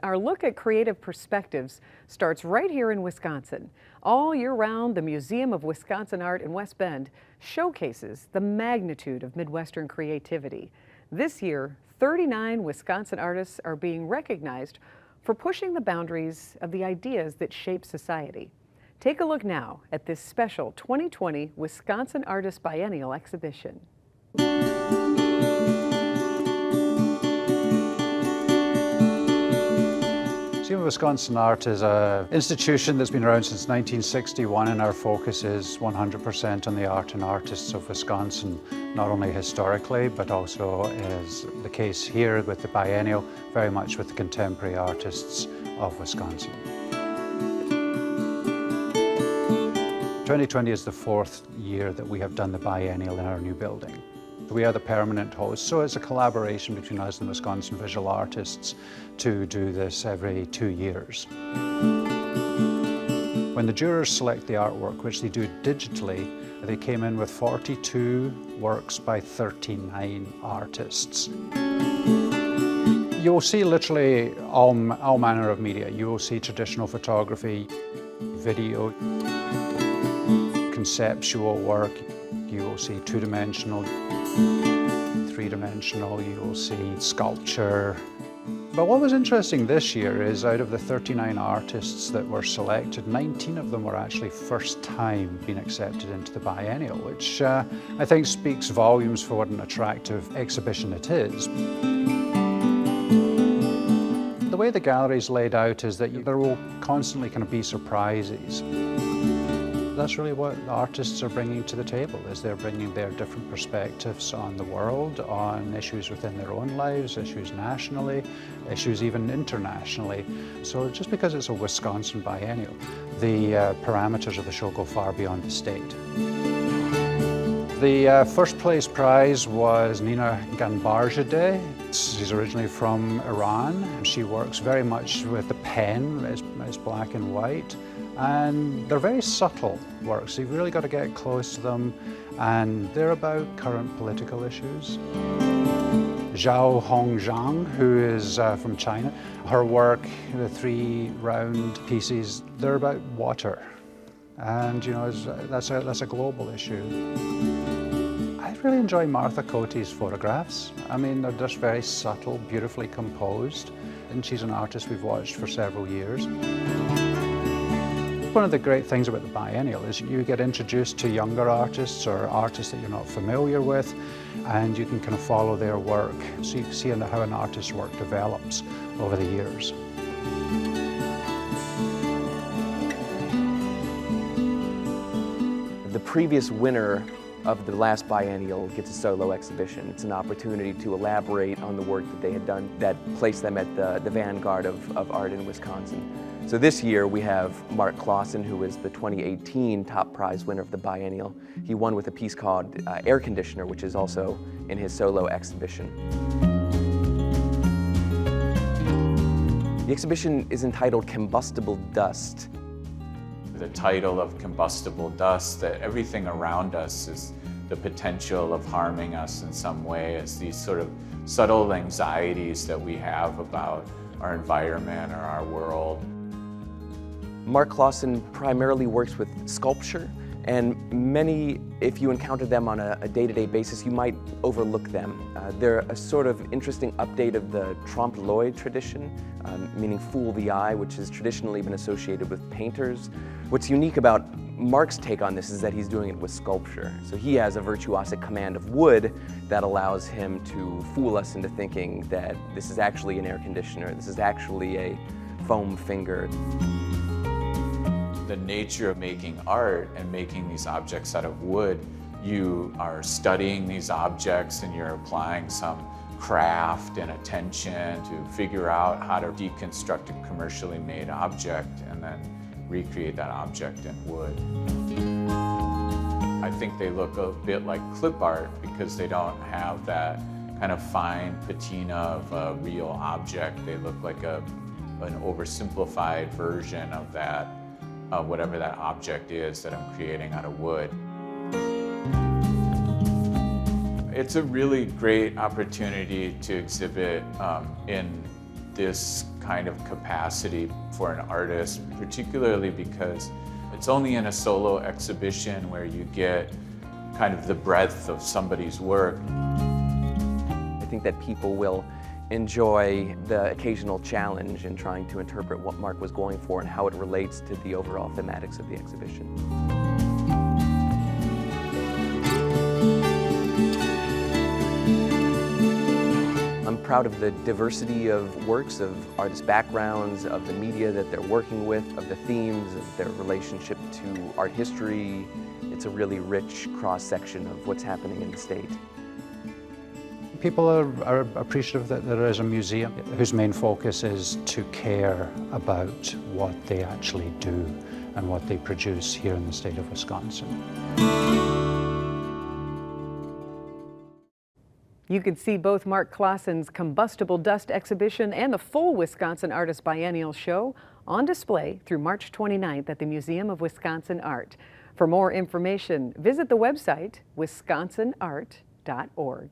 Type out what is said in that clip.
Our look at creative perspectives starts right here in Wisconsin. All year round, the Museum of Wisconsin Art in West Bend showcases the magnitude of Midwestern creativity. This year, 39 Wisconsin artists are being recognized for pushing the boundaries of the ideas that shape society. Take a look now at this special 2020 Wisconsin Artist Biennial exhibition. Museum of Wisconsin Art is an institution that's been around since 1961, and our focus is 100% on the art and artists of Wisconsin, not only historically, but also, as the case here with the biennial, very much with the contemporary artists of Wisconsin. 2020 is the fourth year that we have done the biennial in our new building. We are the permanent host, so it's a collaboration between us and Wisconsin visual artists to do this every 2 years. When the jurors select the artwork, which they do digitally, they came in with 42 works by 39 artists. You will see literally all manner of media. You will see traditional photography, video, conceptual work. You will see two-dimensional, three-dimensional, you will see sculpture. But what was interesting this year is out of the 39 artists that were selected, 19 of them were actually first time being accepted into the biennial, which I think speaks volumes for what an attractive exhibition it is. The way the gallery is laid out is that there will constantly kind of be surprises. That's really what the artists are bringing to the table, is they're bringing their different perspectives on the world, on issues within their own lives, issues nationally, issues even internationally. So just because it's a Wisconsin biennial, the parameters of the show go far beyond the state. The first place prize was Nina Ganbarzadeh. She's originally from Iran. She works very much with the pen, it's black and white. And they're very subtle works, so you've really got to get close to them, and they're about current political issues. Zhao Hongzhang, who is from China, her work, the 3 round pieces, they're about water, and you know that's a global issue. I really enjoy Martha Cote's photographs. I mean, they're just very subtle, beautifully composed, and she's an artist we've watched for several years. One of the great things about the biennial is you get introduced to younger artists or artists that you're not familiar with, and you can kind of follow their work. So you can see how an artist's work develops over the years. The previous winner of the last biennial gets a solo exhibition. It's an opportunity to elaborate on the work that they had done that placed them at the vanguard of art in Wisconsin. So this year we have Mark Klassen, who is the 2018 top prize winner of the biennial. He won with a piece called Air Conditioner, which is also in his solo exhibition. The exhibition is entitled Combustible Dust. The title of Combustible Dust, that everything around us is the potential of harming us in some way, as these sort of subtle anxieties that we have about our environment or our world. Mark Klassen primarily works with sculpture, and many, if you encounter them on a day-to-day basis, you might overlook them. They're a sort of interesting update of the trompe-l'oeil tradition, meaning fool the eye, which has traditionally been associated with painters. What's unique about Mark's take on this is that he's doing it with sculpture. So he has a virtuosic command of wood that allows him to fool us into thinking that this is actually an air conditioner, this is actually a foam finger. The nature of making art and making these objects out of wood, you are studying these objects and you're applying some craft and attention to figure out how to deconstruct a commercially made object and then recreate that object in wood. I think they look a bit like clip art because they don't have that kind of fine patina of a real object. They look like an oversimplified version of that, whatever that object is that I'm creating out of wood. It's a really great opportunity to exhibit in this kind of capacity for an artist, particularly because it's only in a solo exhibition where you get kind of the breadth of somebody's work. I think that people will enjoy the occasional challenge in trying to interpret what Mark was going for and how it relates to the overall thematics of the exhibition. I'm proud of the diversity of works, of artist backgrounds, of the media that they're working with, of the themes, of their relationship to art history. It's a really rich cross-section of what's happening in the state. People are appreciative that there is a museum whose main focus is to care about what they actually do and what they produce here in the state of Wisconsin. You can see both Mark Klassen's Combustible Dust exhibition and the full Wisconsin Artist Biennial show on display through March 29th at the Museum of Wisconsin Art. For more information, visit the website wisconsinart.org.